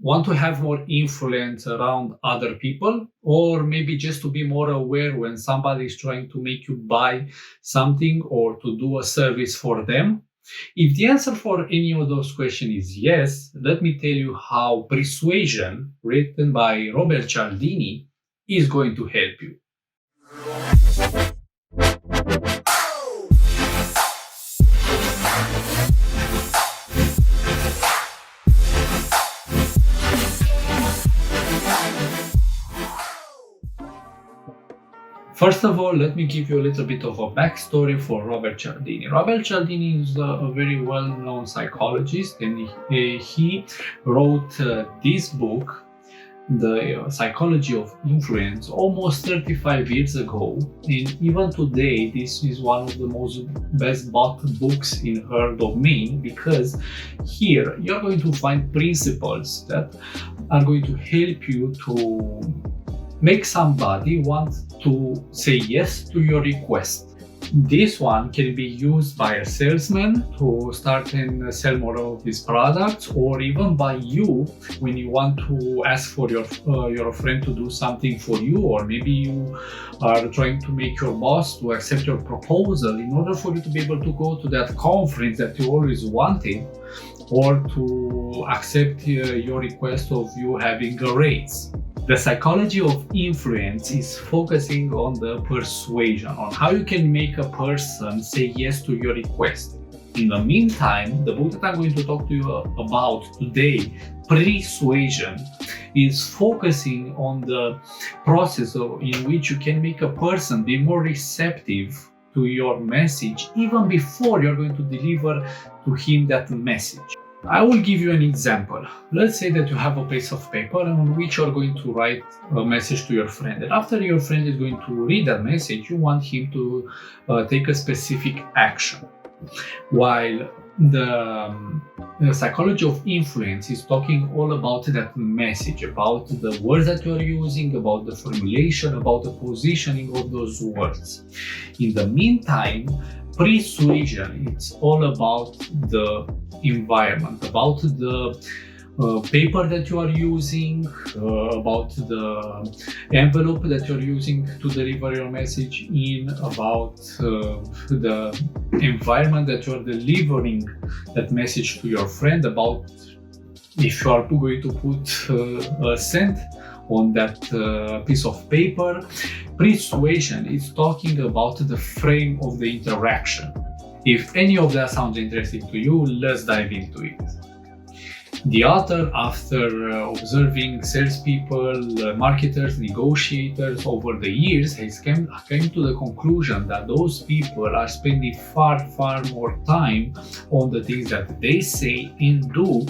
Want to have more influence around other people, or maybe just to be more aware when somebody is trying to make you buy something or to do a service for them? If the answer for any of those questions is yes, let me tell you how Persuasion, written by Robert Cialdini, is going to help you. First of all, let me give you a little bit of a backstory for Robert Cialdini. Robert Cialdini is a very well-known psychologist, and he wrote this book, The Psychology of Influence, almost 35 years ago. And even today, this is one of the most best bought books in her domain, because here you're going to find principles that are going to help you to make somebody want to say yes to your request. This one can be used by a salesman to start and sell more of his products, or even by you when you want to ask for your friend to do something for you, or maybe you are trying to make your boss to accept your proposal in order for you to be able to go to that conference that you always wanted, or to accept your request of you having a raise. The psychology of influence is focusing on the persuasion, on how you can make a person say yes to your request. In the meantime, the book that I'm going to talk to you about today, Persuasion, is focusing on the process in which you can make a person be more receptive to your message even before you're going to deliver to him that message. I will give you an example. Let's say that you have a piece of paper on which you're going to write a message to your friend. And after your friend is going to read that message, you want him to take a specific action. While the psychology of influence is talking all about that message, about the words that you're using, about the formulation, about the positioning of those words. In the meantime, Persuasion, it's all about the environment, about the paper that you are using, about the envelope that you're using to deliver your message in, about the environment that you're delivering that message to your friend, about if you are going to put a scent on that piece of paper. Persuasion is talking about the frame of the interaction. If any of that sounds interesting to you, let's dive into it. The author, after observing salespeople, marketers, negotiators over the years, has came to the conclusion that those people are spending far more time on the things that they say and do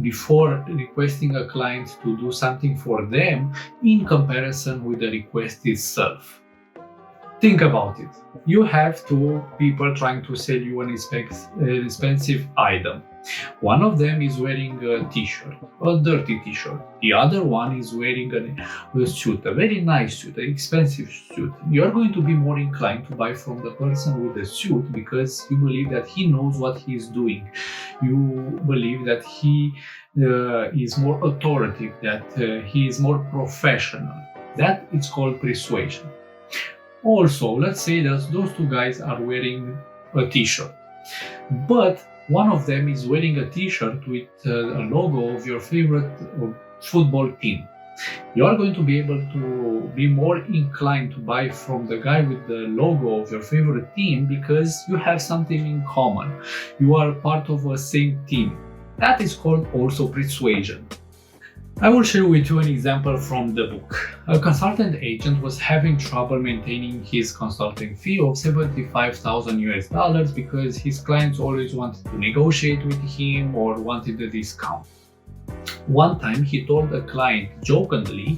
before requesting a client to do something for them in comparison with the request itself. Think about it. You have two people trying to sell you an expensive item. One of them is wearing a t-shirt, a dirty t-shirt. The other one is wearing a suit, a very nice suit, an expensive suit. You are going to be more inclined to buy from the person with the suit because you believe that he knows what he is doing. You believe that he is more authoritative, that he is more professional. That is called persuasion. Also, let's say that those two guys are wearing a t-shirt, but one of them is wearing a t-shirt with a logo of your favorite football team. You are going to be able to be more inclined to buy from the guy with the logo of your favorite team because you have something in common. You are part of a same team. That is called also persuasion. I will share with you an example from the book. A consultant agent was having trouble maintaining his consulting fee of $75,000 because his clients always wanted to negotiate with him or wanted a discount. One time he told a client jokingly,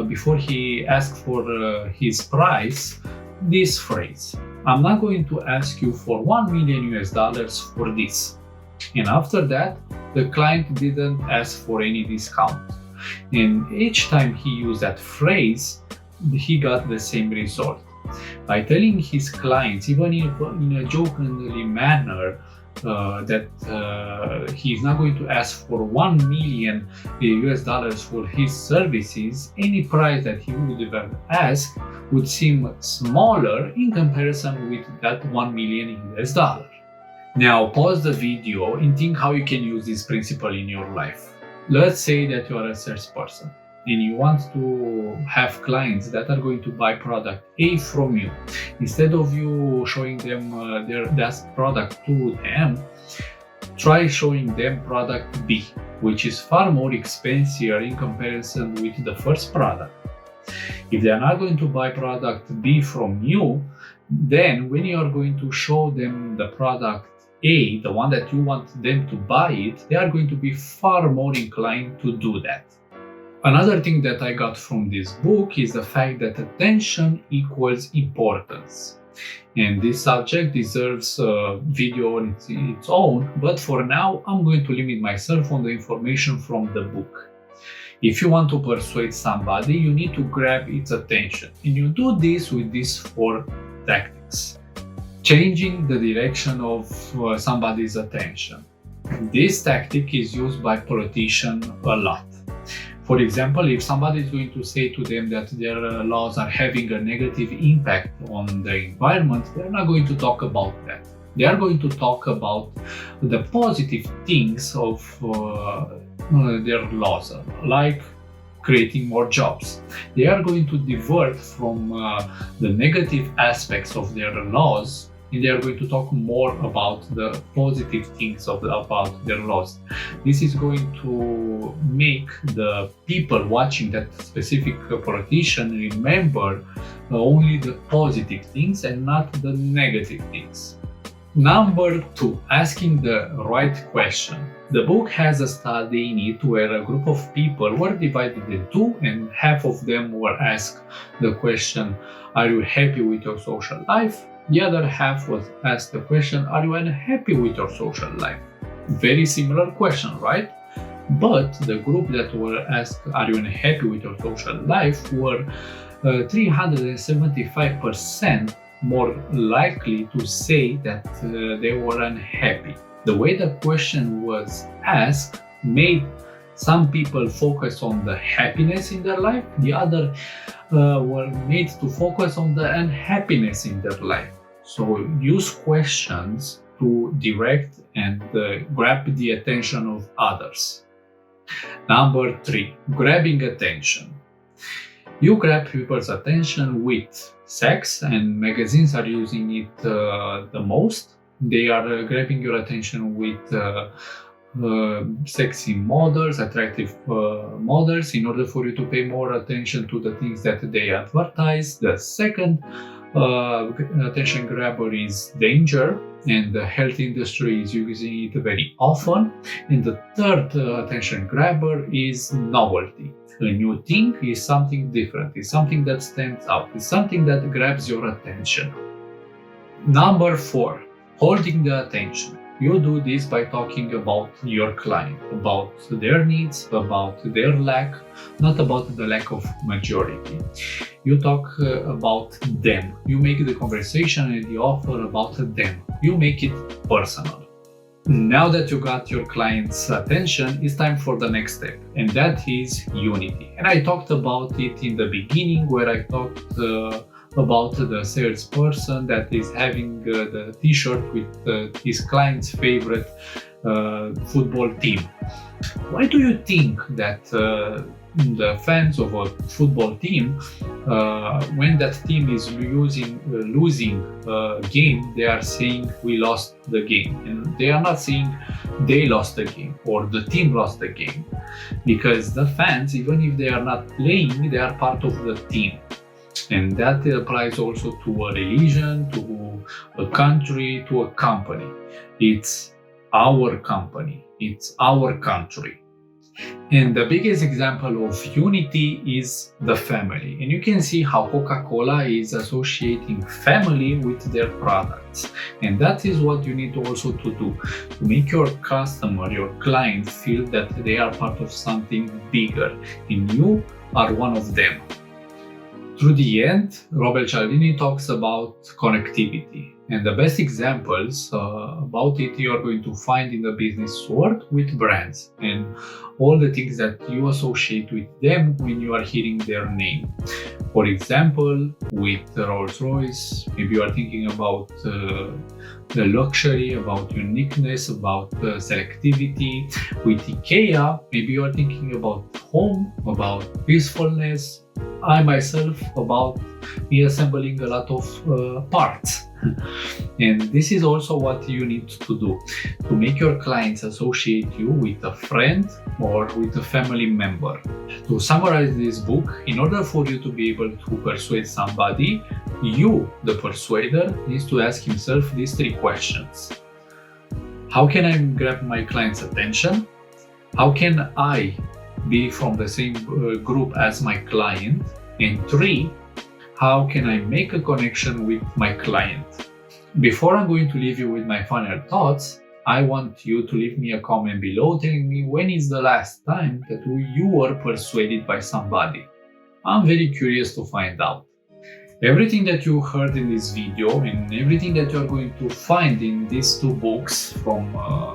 before he asked for his price, this phrase: "I'm not going to ask you for $1 million for this." And after that, the client didn't ask for any discount. And each time he used that phrase, he got the same result. By telling his clients, even in a jokingly manner, that he's not going to ask for $1 million US for his services, any price that he would ever ask would seem smaller in comparison with that $1 million US. Now pause the video and think how you can use this principle in your life. Let's say that you are a salesperson and you want to have clients that are going to buy product A from you. Instead of you showing them that product to them, try showing them product B, which is far more expensive in comparison with the first product. If they are not going to buy product B from you, then when you are going to show them the product A, the one that you want them to buy it, they are going to be far more inclined to do that. Another thing that I got from this book is the fact that attention equals importance. And this subject deserves a video on its own, but for now I'm going to limit myself on the information from the book. If you want to persuade somebody, you need to grab its attention. And you do this with these 4 tactics. Changing the direction of somebody's attention. This tactic is used by politicians a lot. For example, if somebody is going to say to them that their laws are having a negative impact on the environment, they're not going to talk about that. They are going to talk about the positive things of their laws, like creating more jobs. They are going to divert from the negative aspects of their laws, and they are going to talk more about the positive things about their laws. This is going to make the people watching that specific politician remember only the positive things and not the negative things. Number 2, asking the right question. The book has a study in it where a group of people were divided in 2 and half of them were asked the question, are you happy with your social life? The other half was asked the question, are you unhappy with your social life? Very similar question, right? But the group that were asked, are you unhappy with your social life, were 375% more likely to say that they were unhappy. The way the question was asked made some people focus on the happiness in their life, the other were made to focus on the unhappiness in their life. So use questions to direct and grab the attention of others. Number 3, grabbing attention. You grab people's attention with sex, and magazines are using it the most. They are grabbing your attention with sexy models, attractive models, in order for you to pay more attention to the things that they advertise. The second attention grabber is danger, and the health industry is using it very often. And the third attention grabber is novelty. A new thing is something different, is something that stands out, is something that grabs your attention. Number 4, holding the attention. You do this by talking about your client, about their needs, about their lack, not about the lack of majority. You talk about them. You make the conversation and the offer about them. You make it personal. Now that you got your client's attention, it's time for the next step, and that is unity. And I talked about it in the beginning, where I talked about the salesperson that is having the t-shirt with his client's favorite football team. Why do you think that the fans of a football team, when that team is losing a game, they are saying we lost the game, and they are not saying they lost the game or the team lost the game, because the fans, even if they are not playing, they are part of the team. And that applies also to a religion, to a country, to a company. It's our company, it's our country. And the biggest example of unity is the family. And you can see how Coca-Cola is associating family with their products. And that is what you need also to do, to make your customer, your client, feel that they are part of something bigger and you are one of them. Through the end, Robert Cialdini talks about connectivity. And the best examples about it you are going to find in the business world with brands and all the things that you associate with them when you are hearing their name. For example, with Rolls-Royce, maybe you are thinking about the luxury, about uniqueness, about selectivity. With IKEA, maybe you are thinking about home, about peacefulness. I myself about me assembling a lot of parts. And this is also what you need to do to make your clients associate you with a friend or with a family member. To summarize this book, in order for you to be able to persuade somebody, you, the persuader, needs to ask himself these 3 questions. How can I grab my client's attention? How can I be from the same group as my client? And 3, how can I make a connection with my client? Before I'm going to leave you with my final thoughts, I want you to leave me a comment below telling me when is the last time that you were persuaded by somebody. I'm very curious to find out. Everything that you heard in this video and everything that you're going to find in these 2 books from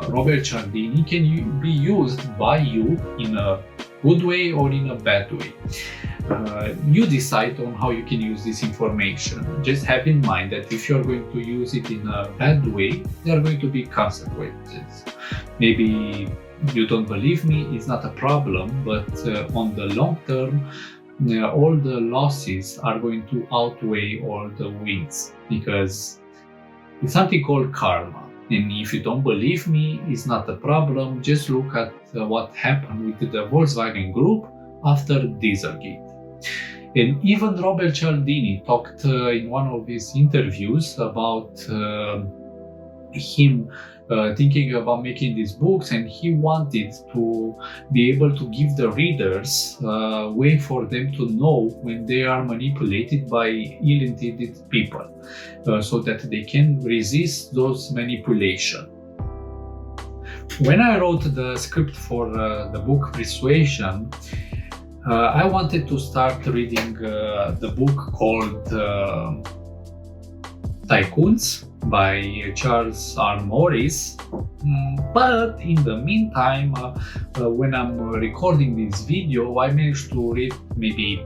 Robert Cialdini can be used by you in a good way or in a bad way. You decide on how you can use this information. Just have in mind that if you're going to use it in a bad way, there are going to be consequences. Maybe you don't believe me, it's not a problem, but on the long term, all the losses are going to outweigh all the wins, because it's something called karma. And if you don't believe me, it's not a problem. Just look at what happened with the Volkswagen Group after Dieselgate. And even Robert Cialdini talked in one of his interviews about him thinking about making these books, and he wanted to be able to give the readers a way for them to know when they are manipulated by ill-intended people, so that they can resist those manipulations. When I wrote the script for the book Persuasion, I wanted to start reading the book called Tycoons by Charles R. Morris, but in the meantime, when I'm recording this video, I managed to read maybe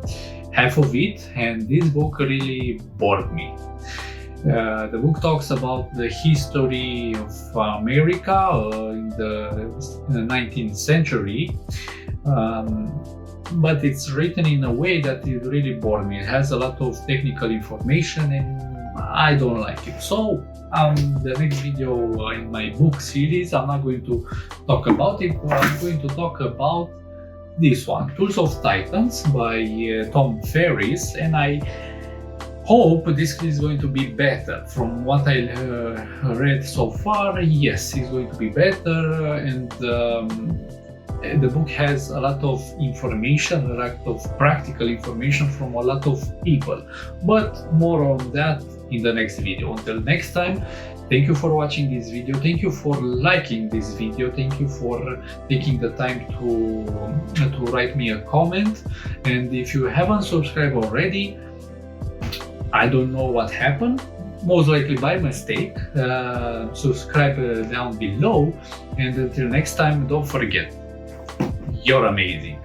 half of it, and this book really bored me. The book talks about the history of America in the 19th century, but it's written in a way that it really bored me. It has a lot of technical information and I don't like it. So the next video in my book series, I'm not going to talk about it, but I'm going to talk about this one, Tools of Titans by Tom Ferris, and I hope this is going to be better. From what I read so far, yes, it's going to be better, and the book has a lot of information, a lot of practical information from a lot of people, but more on that in the next video. Until next time, thank you for watching this video, thank you for liking this video, thank you for taking the time to write me a comment, and if you haven't subscribed already, I don't know what happened, most likely by mistake. Subscribe down below, and until next time, don't forget, you're amazing.